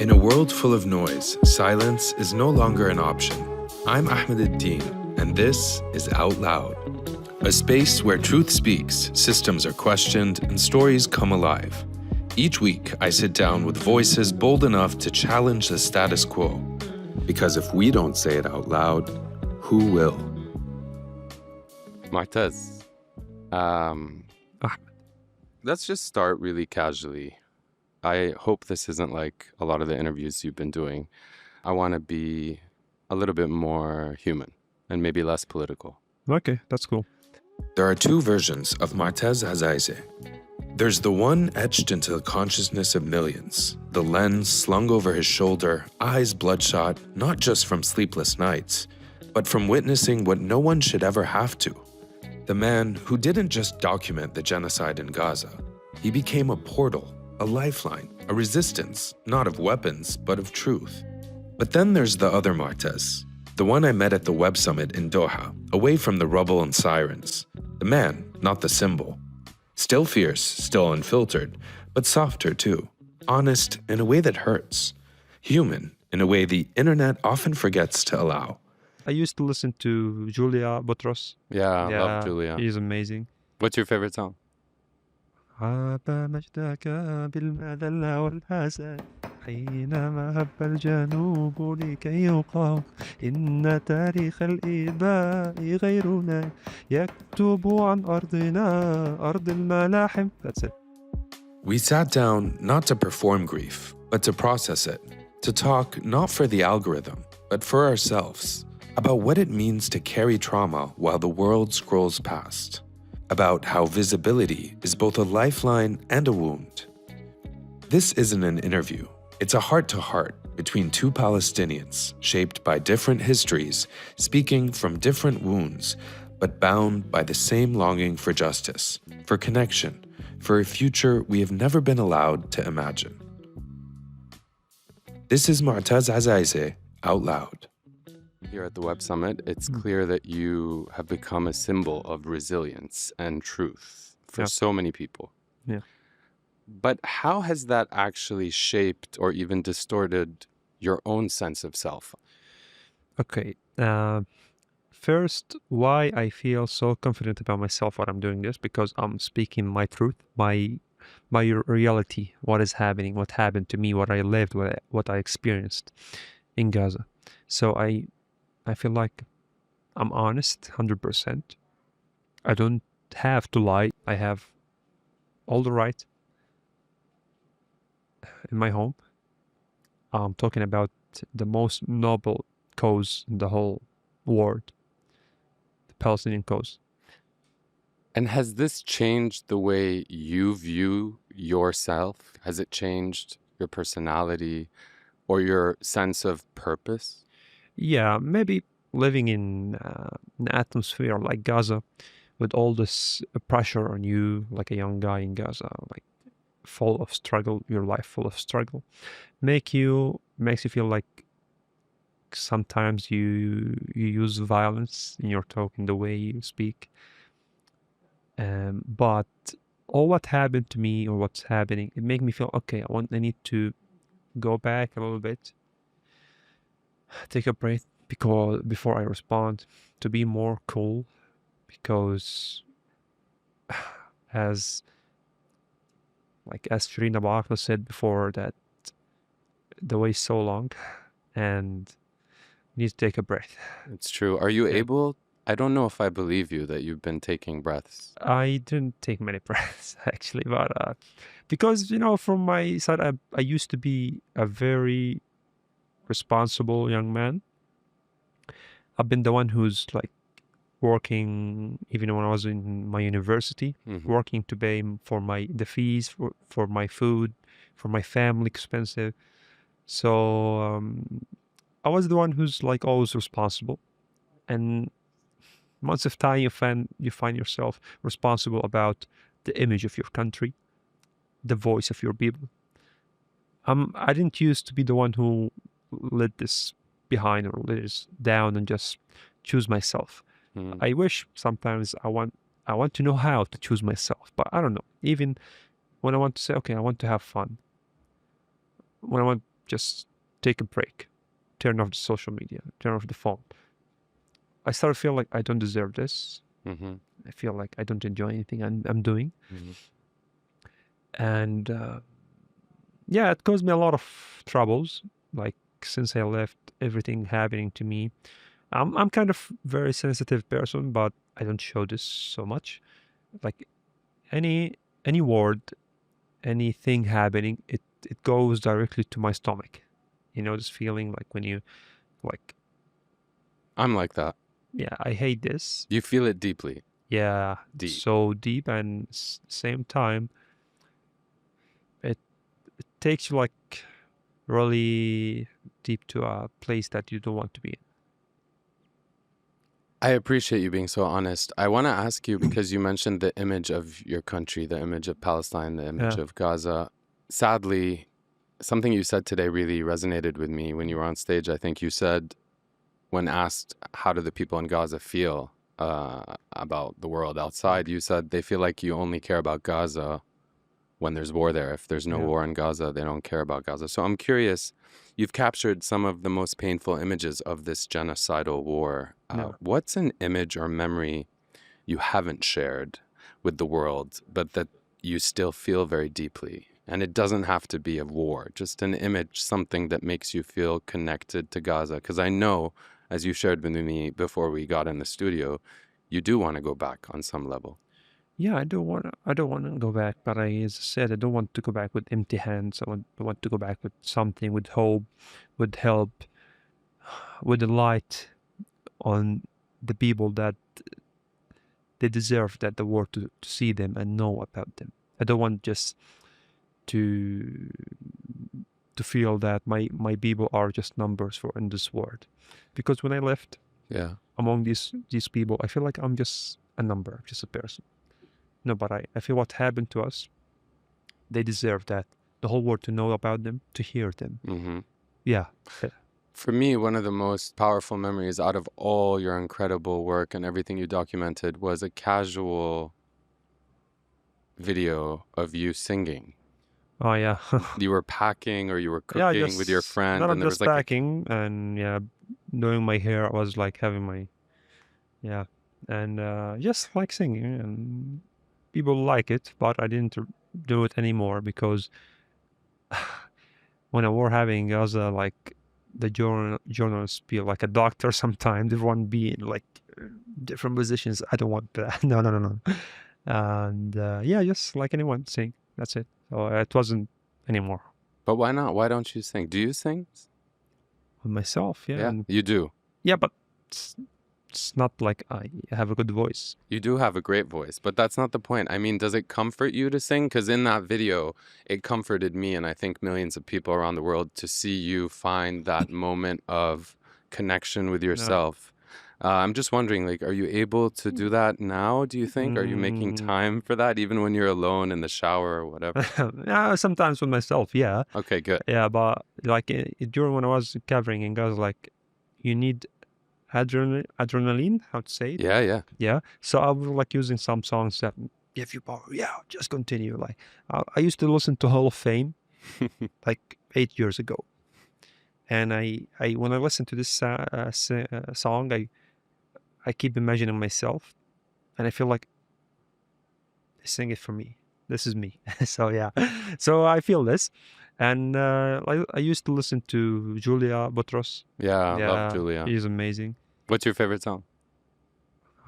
In a world full of noise, silence is no longer an option. I'm Ahmed Ad-Din, and this is Out Loud, a space where truth speaks, systems are questioned, and stories come alive. Each week, I sit down with voices bold enough to challenge the status quo. Because if we don't say it out loud, who will? Motaz, let's just start really casually. I hope this isn't like a lot of the interviews you've been doing. I want to be a little bit more human and maybe less political. Okay, that's cool. There are two versions of Motaz Azaiza. There's the one etched into the consciousness of millions, the lens slung over his shoulder, eyes bloodshot, not just from sleepless nights, but from witnessing what no one should ever have to. The man who didn't just document the genocide in Gaza. He became a portal, a lifeline, a resistance, not of weapons, but of truth. But then there's the other Motaz, the one I met at the Web Summit in Doha, away from the rubble and sirens. The man, not the symbol. Still fierce, still unfiltered, but softer too. Honest in a way that hurts. Human in a way the internet often forgets to allow. I used to listen to Julia Botros. Yeah, I love Julia. She's amazing. What's your favorite song? عاب مجدك بالمذلة والحسن حينما هب الجنوب لكي يقاوم إن تاريخ الإباء غيرنا يكتب عن أرضنا أرض الملاحم. That's it. We sat down not to perform grief, but to process it. To talk not for the algorithm, but for ourselves. About what it means to carry trauma while the world scrolls past. About how visibility is both a lifeline and a wound. This isn't an interview. It's a heart-to-heart between two Palestinians shaped by different histories, speaking from different wounds, but bound by the same longing for justice, for connection, for a future we have never been allowed to imagine. This is Motaz Azaiza, Out Loud. Here at the Web Summit, it's clear that you have become a symbol of resilience and truth for so many people. Yeah. But how has that actually shaped or even distorted your own sense of self? Okay. First, why I feel so confident about myself when I'm doing this, because I'm speaking my truth, my reality, what is happening, what happened to me, what I lived, what I experienced in Gaza. So I feel like I'm honest 100%. I don't have to lie. I have all the right in my home. I'm talking about the most noble cause in the whole world, the Palestinian cause. And has this changed the way you view yourself? Has it changed your personality or your sense of purpose? Yeah, maybe living in an atmosphere like Gaza with all this pressure on you, like a young guy in Gaza, like full of struggle, your life full of struggle, makes you feel like sometimes you use violence in your talk, in the way you speak. But all what happened to me or what's happening, it made me feel, okay, I need to go back a little bit, take a breath before I respond, to be more cool, because as Shireen Abu Akleh said before, that the way is so long and you need to take a breath. It's true. Are you able? I don't know if I believe you that you've been taking breaths. I didn't take many breaths actually, but because, from my side, I used to be a very responsible young man. I've been the one who's like working, even when I was in my university, working to pay for the fees, for my food, for my family expenses. So I was the one who's like always responsible. And months of time, you find yourself responsible about the image of your country, the voice of your people. I didn't used to be the one who let this behind or let this down and just choose myself. I wish sometimes I want to know how to choose myself, but I don't know. Even when I want to say, okay, I want to have fun, when I want just take a break, turn off the social media, turn off the phone. I started feeling like I don't deserve this. Mm-hmm. I feel like I don't enjoy anything I'm doing. Mm-hmm. And yeah, it caused me a lot of troubles. Like since I left, everything happening to me. I'm kind of very sensitive person, but I don't show this so much. Like any word, anything happening, it goes directly to my stomach. You know this feeling like when you like, I'm like that. yeah, I hate this. You feel it deeply. Yeah, Deep. so deep, and same time, it takes you like really deep to a place that you don't want to be in. I appreciate you being so honest. I want to ask you, because you mentioned the image of your country, the image of Palestine, the image Yeah. of Gaza. Sadly, something you said today really resonated with me when you were on stage. I think you said, when asked, how do the people in Gaza feel about the world outside, you said they feel like you only care about Gaza when there's war there. If there's no Yeah. war in Gaza, they don't care about Gaza. So I'm curious, you've captured some of the most painful images of this genocidal war. Yeah. What's an image or memory you haven't shared with the world, but that you still feel very deeply? And it doesn't have to be of war, just an image, something that makes you feel connected to Gaza. Because I know, as you shared with me before we got in the studio, you do want to go back on some level. Yeah, I don't want to go back, but as I said, I don't want to go back with empty hands. I want to go back with something, with hope, with help, with the light on the people that they deserve, that the world to see them and know about them. I don't want just to feel that my people are just numbers for in this world, because when I left, Yeah. among these people, I feel like I'm just a number, just a person. No, but I feel what happened to us, they deserve that. The whole world to know about them, to hear them. Mm-hmm. Yeah. For me, one of the most powerful memories out of all your incredible work and everything you documented was a casual video of you singing. Oh, yeah. You were packing or you were Yeah, cooking with your friend, not and there just was like packing and yeah, doing my hair. I was like having my, yeah, and just like singing, and people like it, but I didn't do it anymore because when I were having Gaza, like the journalists feel like a doctor sometimes. Everyone be in like different positions. I don't want that. No. And yeah, just like anyone sing. That's it. So it wasn't anymore. But why not? Why don't you sing? Do you sing? With myself, yeah. And, You do. yeah, but it's not like I have a good voice. You do have a great voice, but that's not the point. I mean, does it comfort you to sing? Because in that video, it comforted me, and I think millions of people around the world, to see you find that moment of connection with yourself. I'm just wondering, like, are you able to do that now, do you think? Are you making time for that, even when you're alone in the shower or whatever? Yeah, sometimes with myself, yeah. Okay, good. Yeah, but like during when I was covering in Gaza, like you need adrenaline, how to say it? Yeah. Yeah. So I was like using some songs that give you power. Yeah, just continue. Like I used to listen to Hall of Fame like 8 years ago, and I when I listen to this song, I keep imagining myself, and I feel like they sing it for me. This is me. So yeah, so I feel this, and I used to listen to Julia Botros. Yeah, I love Julia. She's amazing. What's your favorite song?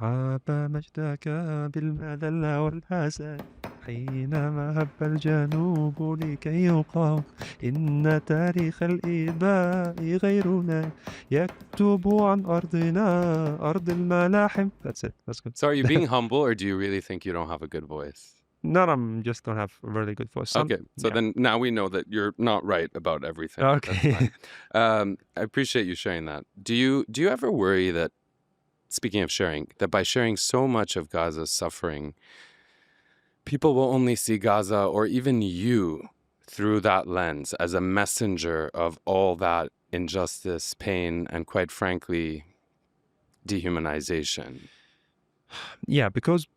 عاب مجدك بالمذلة والحسن حينما هب الجنوب لكي يقام إن تاريخ الإباء غيرنا يكتب عن أرضنا أرض الملاحم. That's it. That's good. So are you being humble, or do you really think you don't have a good voice? No, I'm just don't have a really good voice. Okay, so then now we know that you're not right about everything. Okay. I appreciate you sharing that. Do you ever worry that, speaking of sharing, that by sharing so much of Gaza's suffering, people will only see Gaza, or even you, through that lens as a messenger of all that injustice, pain, and quite frankly, dehumanization? Yeah, because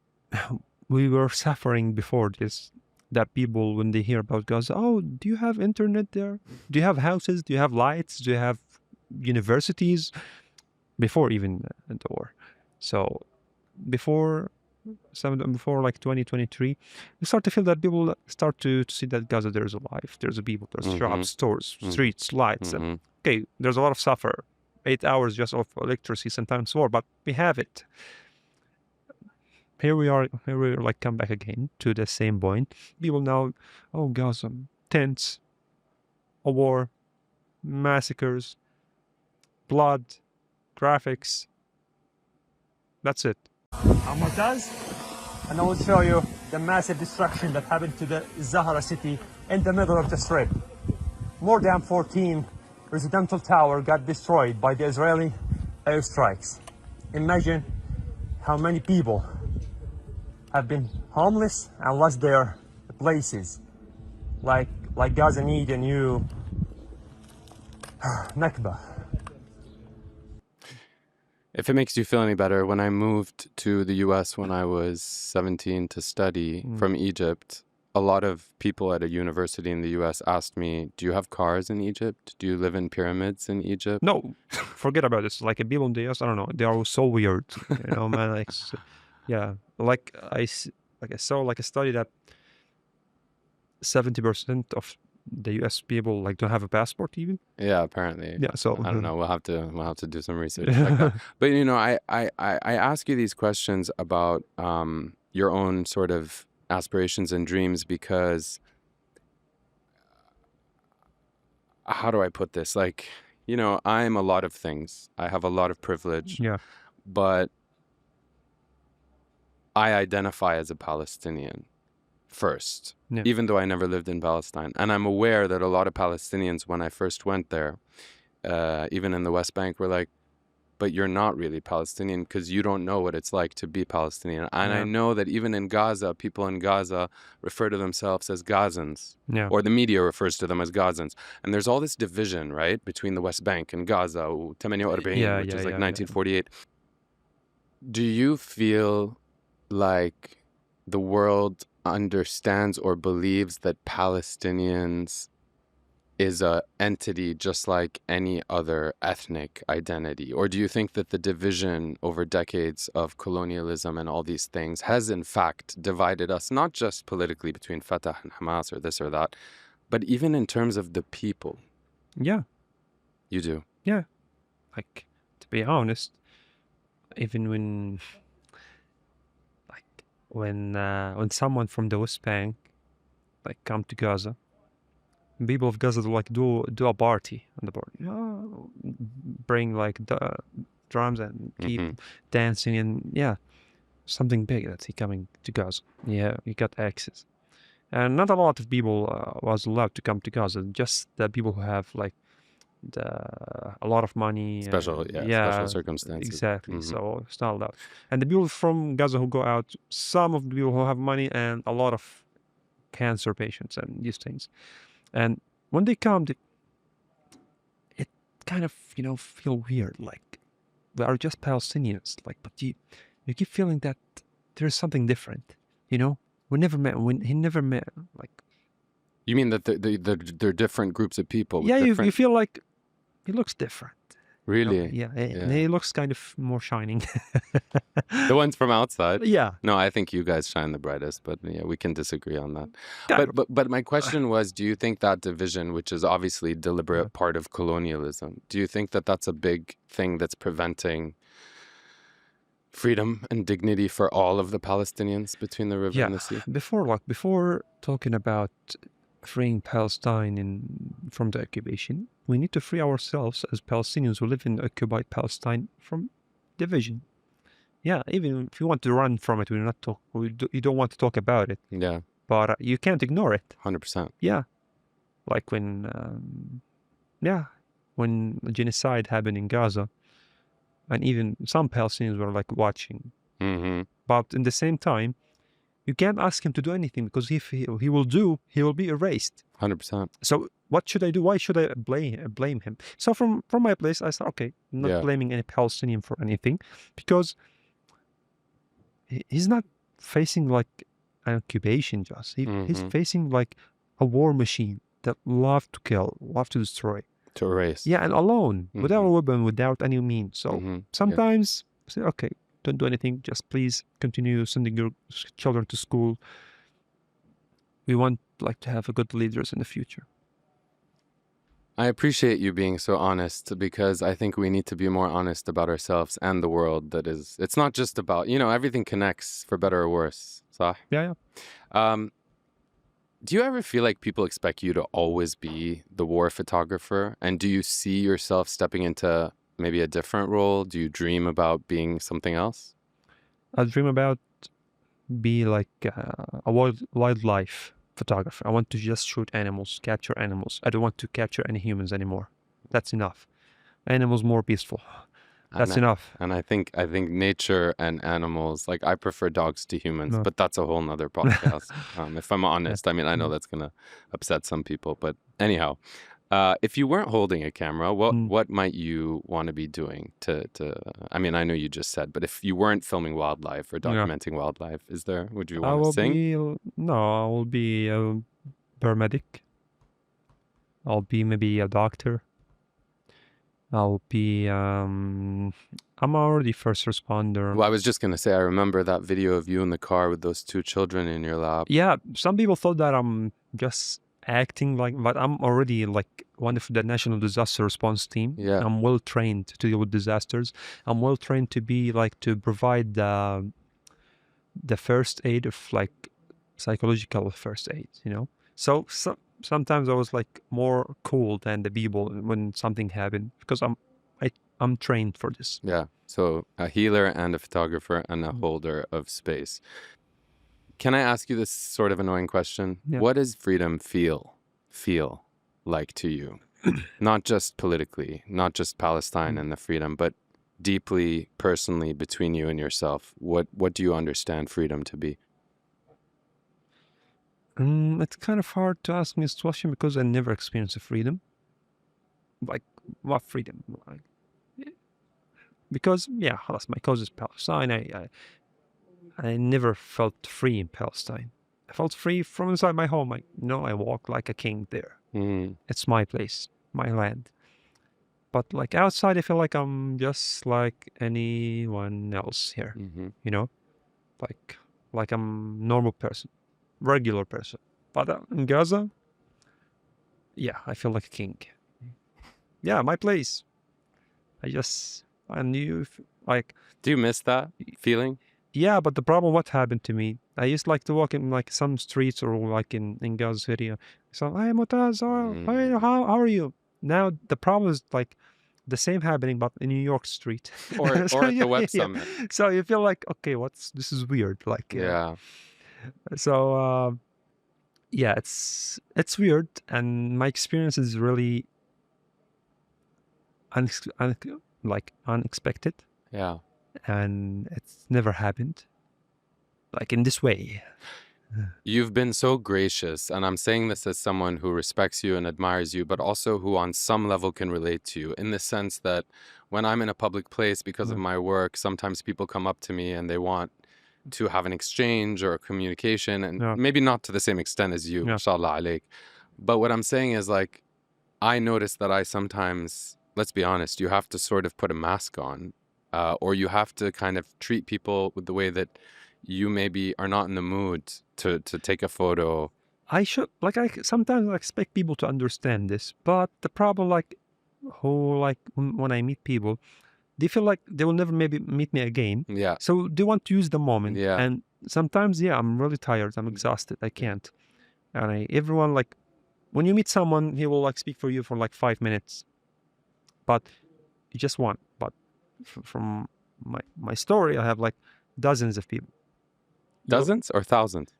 we were suffering before this. that people, when they hear about Gaza, oh, do you have internet there? Do you have houses? Do you have lights? Do you have universities? Before even the war. So before like 2023, we start to feel that people start to see that Gaza, there's a life, there's a people, there's shops, stores, streets, lights. And, okay, there's a lot of suffer. 8 hours just of electricity, sometimes more, but we have it. Here we are like come back again to the same point. People now, oh, Gaza, tents, a war, massacres, blood, graphics. That's it. I'm Motaz, and I will show you the massive destruction that happened to the Zahra city in the middle of the strip. More than 14 residential towers got destroyed by the Israeli airstrikes. Imagine how many people have been homeless and lost their places. Like Gaza need a new Nakba. If it makes you feel any better, when I moved to the US when I was 17 to study from Egypt, a lot of people at a university in the US asked me, do you have cars in Egypt? Do you live in pyramids in Egypt? No, forget about this. Like people in the US, I don't know, they are so weird. You know, man. Like, yeah, like I saw like a study that 70% of the US people like don't have a passport even. Yeah, apparently. Yeah, so I don't know. We'll have to do some research like that. But you know, I ask you these questions about your own sort of aspirations and dreams because how do I put this? Like, you know, I'm a lot of things. I have a lot of privilege. Yeah. But I identify as a Palestinian first, even though I never lived in Palestine. And I'm aware that a lot of Palestinians, when I first went there, even in the West Bank, were like, but you're not really Palestinian because you don't know what it's like to be Palestinian. And I know that even in Gaza, people in Gaza refer to themselves as Gazans, or the media refers to them as Gazans. And there's all this division, right, between the West Bank and Gaza, which is like 1948. Do you feel like the world understands or believes that Palestinians is a entity just like any other ethnic identity? Or do you think that the division over decades of colonialism and all these things has in fact divided us, not just politically between Fatah and Hamas or this or that, but even in terms of the people? Yeah. You do? Yeah. Like, to be honest, even when someone from the West Bank like come to Gaza, people of Gaza like do a party on the board. Bring like the drums and keep dancing and something big that's coming to Gaza. Yeah, you got access, and not a lot of people was allowed to come to Gaza. Just the people who have like a lot of money, special circumstances. Exactly. So it's not allowed. And the people from Gaza who go out, some of the people who have money and a lot of cancer patients and these things. And when they come, it kind of, feel weird. Like, we are just Palestinians. Like, but you keep feeling that there's something different, We never met. He never met, like... You mean that they're different groups of people? Yeah, you feel like he looks different. Really? Yeah. And he looks kind of more shining. The ones from outside? Yeah. No, I think you guys shine the brightest, but yeah, we can disagree on that. But my question was, do you think that division, which is obviously a deliberate part of colonialism, do you think that that's a big thing that's preventing freedom and dignity for all of the Palestinians between the river and the sea? Before talking about freeing Palestine from the occupation, we need to free ourselves as Palestinians who live in occupied Palestine from division. Yeah, even if you want to run from it, you don't want to talk about it. Yeah. But you can't ignore it. 100%. Yeah. Like when genocide happened in Gaza, and even some Palestinians were like watching. But in the same time, you can't ask him to do anything because if he will be erased. 100%. So what should I do? Why should I blame him? So from my place, I said, okay, I'm not blaming any Palestinian for anything because he's not facing like an occupation, just. He's Hmm. facing like a war machine that love to kill, love to destroy. To erase. Yeah, and alone, without a Mhm. weapon, without any means. So Yeah. sometimes say, okay, don't do anything. Just please continue sending your children to school. We want like to have a good leaders in the future. I appreciate you being so honest because I think we need to be more honest about ourselves and the world that is. It's not just about, everything connects for better or worse. صح? Yeah. Um, do you ever feel like people expect you to always be the war photographer? And do you see yourself stepping into maybe a different role? Do you dream about being something else? I dream about be like a wildlife photographer. I want to just shoot animals, capture animals. I don't want to capture any humans anymore. That's enough. Animals more peaceful. That's And enough. And I think nature and animals, like I prefer dogs to humans, No. but that's a whole nother podcast. If I'm honest, I mean, I know Mm. that's gonna upset some people, but anyhow, if you weren't holding a camera, what might you want to be doing I mean, I know you just said, but if you weren't filming wildlife or Yeah. documenting wildlife, would you I want to will sing? I will be a paramedic. I'll be maybe a doctor. I'll be I'm already first responder. Well, I was just gonna say, I remember that video of you in the car with those two children in your lap. Yeah, some people thought that I'm just acting like, but I'm already like one of the national disaster response team. Yeah. I'm well trained to deal with disasters. I'm well trained to be like to provide the first aid of like psychological first aid, So sometimes I was like more cool than the people when something happened because I'm trained for this. Yeah. So a healer and a photographer and a holder of space. Can I ask you this sort of annoying question? Yeah. What does freedom feel like to you? Not just politically, not just Palestine and the freedom, but deeply personally between you and yourself. What do you understand freedom to be? It's kind of hard to ask me this question because I never experienced freedom. Like, what freedom? Like, because, yeah, خلاص, my cause is Palestine. I never felt free in Palestine. I felt free from inside my home. I walk like a king there. Mm. It's my place, my land. But like outside, I feel like I'm just like anyone else here. Mm-hmm. Like I'm normal person, regular person. But in Gaza, yeah, I feel like a king. Yeah, my place. I knew like. Do you miss that feeling? Yeah, but the problem, what happened to me? I used like to walk in like some streets or like in Gaza area. So, hey, Motaz, hey, how are you? Now the problem is like the same happening, but in New York street Or So, at the yeah, Web yeah. Summit. So you feel like, okay, this is weird. Like, Yeah. So, yeah, it's weird, and my experience is really unexpected, Yeah. and it's never happened like in this way. You've been so gracious, and I'm saying this as someone who respects you and admires you, but also who on some level can relate to you, in the sense that when I'm in a public place because of my work, sometimes people come up to me and they want to have an exchange or a communication, and maybe not to the same extent as you, mashallah alaik. But what I'm saying is, like, I notice that I sometimes, let's be honest, you have to sort of put a mask on, or you have to kind of treat people with the way that you maybe are not in the mood to take a photo. I sometimes expect people to understand this, but the problem, when I meet people, they feel like they will never maybe meet me again. Yeah. So they want to use the moment. Yeah. And sometimes, I'm really tired. I'm exhausted. I can't. And everyone, like, when you meet someone, he will like speak for you for like 5 minutes, but you just want. But from my story, I have like dozens of people. Dozens or thousands?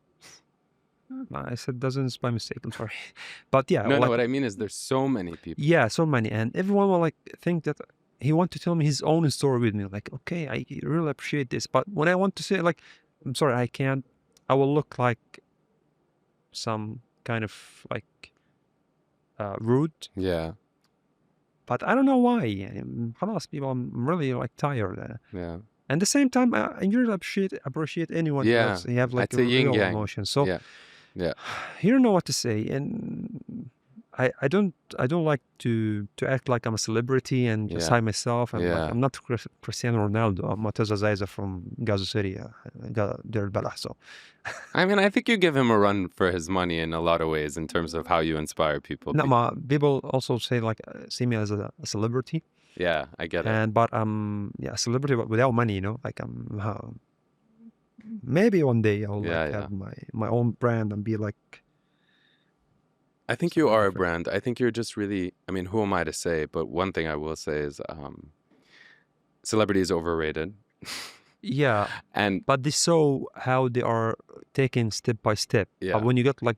I said dozens by mistake. I'm sorry, but yeah. No, what I mean is there's so many people. Yeah, so many, and everyone will like think that he want to tell me his own story with me. Like, okay, I really appreciate this, but when I want to say like, I'm sorry, I can't. I will look like some kind of like rude. Yeah. But I don't know why. خلاص, people, I'm really like tired. Yeah. And at the same time, I really appreciate anyone Yeah, else. You have like it's a a yin real yang. emotion. So Yeah, yeah, you don't know what to say, and I don't like to act like I'm a celebrity and just yeah, hide myself. I'm like yeah. I'm not Cristiano Ronaldo. I'm Motaz Azaiza from Gaza City, Deir al-Balah. So I mean, I think you give him a run for his money in a lot of ways in terms of how you inspire people. no, people also say like see me as a celebrity, Yeah, I get it. and but yeah, a celebrity but without money. You know, like I'm maybe one day I'll Yeah, like yeah. have my own brand and be like. I think you Something are a different. brand. I think you're just really, I mean, who am I to say? But one thing I will say is celebrity is overrated. Yeah, And but they show how they are taken step by step. yeah, But when you get like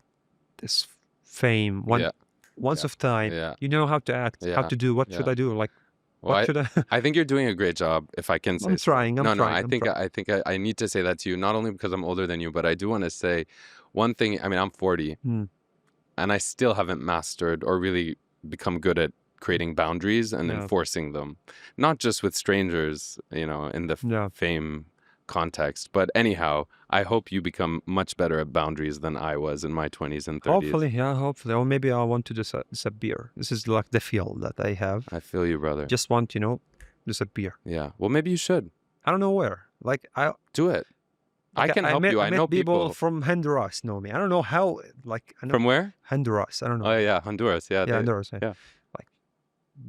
this fame, yeah, once yeah, of time, yeah, you know how to act, how yeah, to do. What should yeah. I do? Like, Well, what should I? I think you're doing a great job, if I can say I'm so. trying. I'm No, trying. I I'm think trying. I think I need to say that to you, not only because I'm older than you, but I do want to say one thing. I mean, I'm 40, Mm, and I still haven't mastered or really become good at creating boundaries and yeah, enforcing them, not just with strangers, you know, in the yeah. fame context. But anyhow, I hope you become much better at boundaries than I was in my 20s and 30s. Hopefully, yeah, hopefully. Or maybe I want to disappear. This is like the feel that I have. I feel you, brother. Just want, disappear. Yeah. Well, maybe you should I don't know where. Like do it. I can help you. I know met people people. from Honduras know me. I don't know how. Like I know From where? Honduras. I don't know. Oh yeah, Honduras. Yeah, Yeah, Honduras. yeah. Like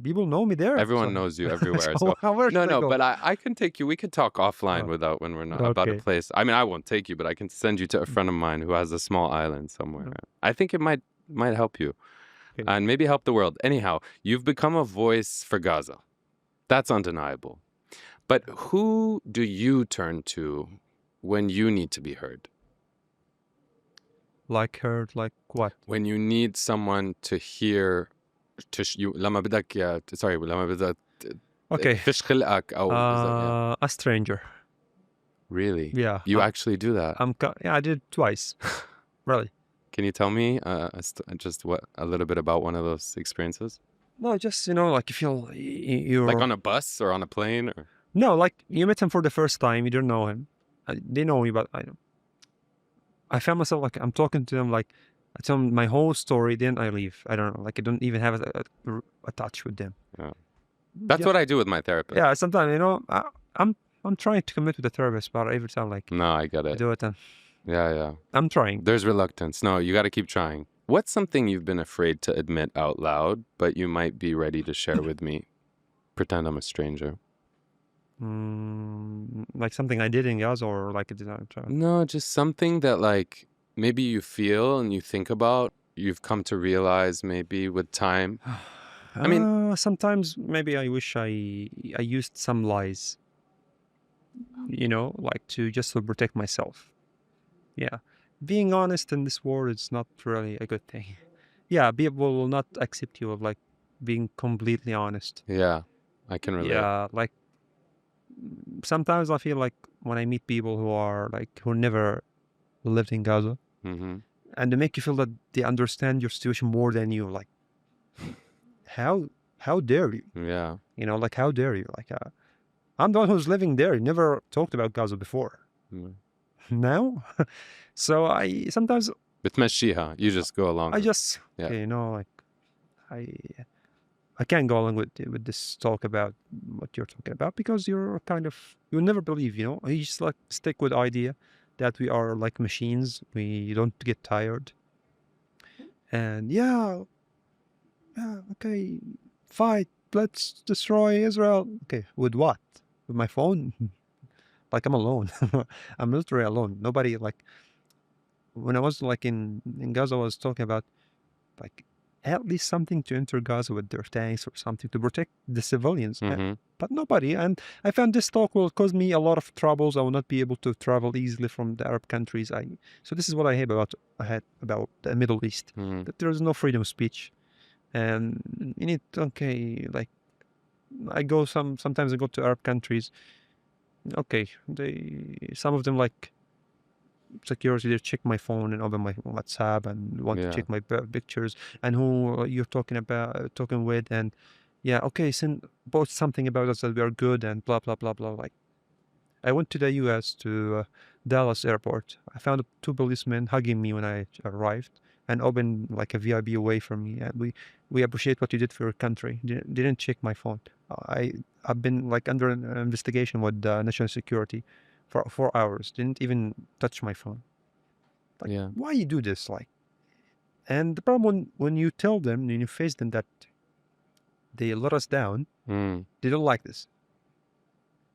people know me there. Everyone So knows you everywhere. so So where no, should I no. go? But I can take you. We could talk offline Oh, without when we're not about a okay. place. I mean, I won't take you, but I can send you to a friend of mine who has a small island somewhere. Oh, I think it might help you, okay. and maybe help the world. Anyhow, you've become a voice for Gaza. That's undeniable. But who do you turn to when you need to be heard? Like heard, like what? When you need someone to hear, you لما بدك sorry لما بدك Okay. فيش خلقك أو A stranger. Really? Yeah. You actually do that? Yeah, I did it twice. Really. Can you tell me just a little bit about one of those experiences? No, just like you feel you're Like on a bus or on a plane? Or... No, like you met him for the first time, you don't know him. They know me, but I found myself like I'm talking to them, like I tell them my whole story, then I leave. I don't know, like I don't even have a touch with them. Yeah. That's Yeah. what I do with my therapist. Yeah, sometimes I'm trying to commit with the therapist, but every time like No, I get I it. do it, and Yeah. I'm trying. There's reluctance. No, you got to keep trying. What's something you've been afraid to admit out loud, but you might be ready to share with me? Pretend I'm a stranger. Like something I did in Gaza, or like a design. No, just something that like maybe you feel and you think about, you've come to realize maybe with time. I mean, sometimes maybe I wish I used some lies, like to protect myself. Yeah, being honest in this world is not really a good thing. Yeah, people will not accept you of like being completely honest. yeah, I can relate. Yeah, like sometimes I feel like when I meet people who never lived in Gaza, Mm-hmm. and they make you feel that they understand your situation more than you. Like, how dare you? Yeah. Like how dare you? Like, I'm the one who's living there. Never talked about Gaza before. Mm. Now, so I sometimes بتمشيها. You just go along. I with- just Yeah. like I can't go along with this talk about what you're talking about, because you'll never believe. You just like stick with the idea that we are like machines. We don't get tired. And okay, fight. Let's destroy Israel. Okay, with what? With my phone? Like I'm alone. I'm literally alone. Nobody like. When I was like in Gaza, I was talking about like at least something to enter Gaza with their tanks or something to protect the civilians. Mhm. But nobody. And I found this talk will cause me a lot of troubles. I will not be able to travel easily from the Arab countries. So this is what I hate about the Middle East. Mhm. That there is no freedom of speech. And you need, like sometimes I go to Arab countries. Okay, some of them like security, they check my phone and open my WhatsApp and want to Yeah. check my pictures and who you're talking with, and okay, post something about us that we are good and blah blah blah blah. Like I went to the U.S. to Dallas airport. I found 2 policemen hugging me when I arrived and opened like a VIP away from me. And we appreciate what you did for your country. Didn't check my phone. I've been like under an investigation with national security for 4 hours. Didn't even touch my phone. Like, Yeah. why you do this? Like, and the problem when you tell them and you face them that they let us down, Mm. they don't like this.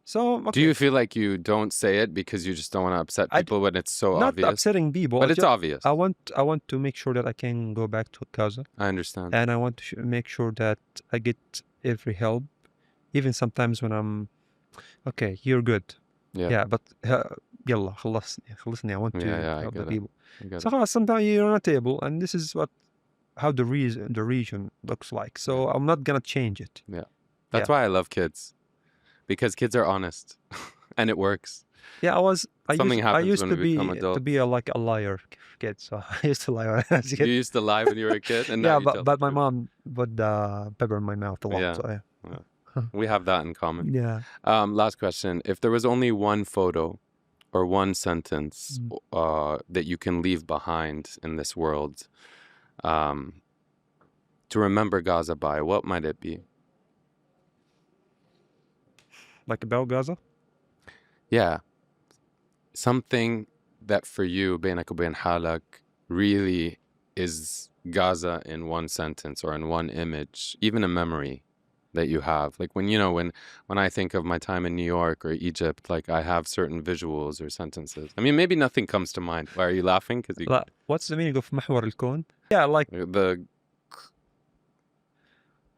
So Do okay, you feel like you don't say it because you just don't want to upset I d- people when it's so not obvious? upsetting people, But it's just, obvious. I want to make sure that I can go back to Gaza, I understand. and I want to make sure that I get every help, even sometimes when I'm okay. You're good, Yeah. yeah, but يلا خلصني. I want to Yeah, I help the get it. people. I get So it. خلاص, sometimes you're on a table, and this is how the region looks like. So I'm not gonna change it. That's why I love kids. Because kids are honest. And it works. Yeah, Something I happens used when to we be become adults. like a liar kid. So I used to lie when I was a You kid. used to lie when you were a kid, and now Yeah, you tell but the my truth. mom put pepper in my mouth a lot. Yeah. So We have that in common. yeah. Last question. If there was only one photo or one sentence that you can leave behind in this world to remember Gaza by, what might it be? Like about Gaza? Yeah. Something that for you, بينك وبين حالك, really is Gaza in one sentence or in one image, even a memory that you have. Like when I think of my time in New York or Egypt, like I have certain visuals or sentences. I mean, maybe nothing comes to mind. Why are you laughing? Because What's the meaning of محور الكون? Yeah, like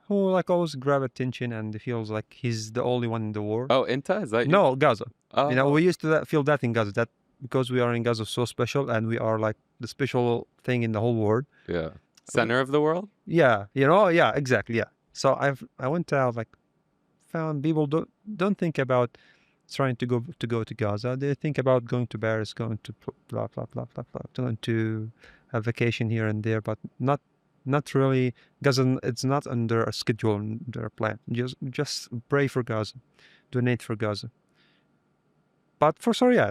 who like always grab attention and feels like he's the only one in the world. Oh, Inta? Is that you? No, Gaza. Oh. You know, we used to feel that in Gaza, that because we are in Gaza so special and we are like the special thing in the whole world. Yeah. Center of the world? Yeah, you know, yeah, exactly, yeah. So I went out, like, found people don't think about trying to go to Gaza. They think about going to Paris, going to blah blah blah blah blah, going to a vacation here and there, but not really. Gaza, it's not under a schedule, under a plan. Just pray for Gaza, donate for Gaza. But for Syria,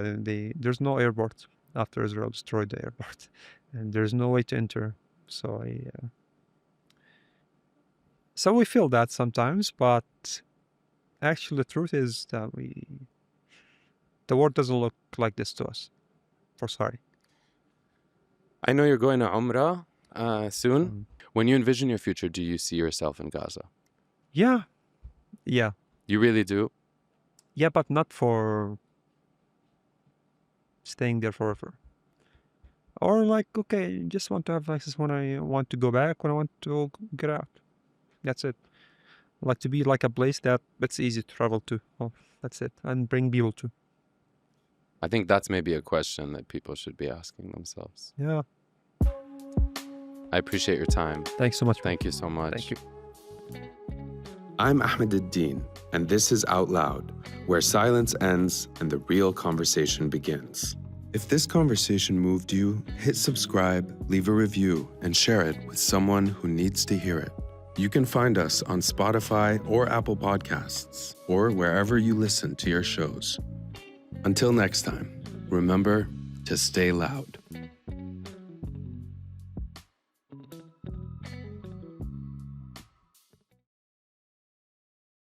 there's no airport after Israel destroyed the airport, and there's no way to enter. So we feel that sometimes, but actually the truth is that the world doesn't look like this to us. For sorry. I know you're going to Umrah soon. When you envision your future, do you see yourself in Gaza? Yeah. You really do? Yeah, but not for staying there forever. Or like, okay, just want to have access when I want to go back, when I want to get out. That's it. Like to be like a place that's easy to travel to. Oh, that's it. And bring people to. I think that's maybe a question that people should be asking themselves. Yeah. I appreciate your time. Thanks so much. Thank you so much. Thank you. I'm Ahmed Ad-Din, and this is Out Loud, where silence ends and the real conversation begins. If this conversation moved you, hit subscribe, leave a review, and share it with someone who needs to hear it. You can find us on Spotify or Apple Podcasts, or wherever you listen to your shows. Until next time, remember to stay loud.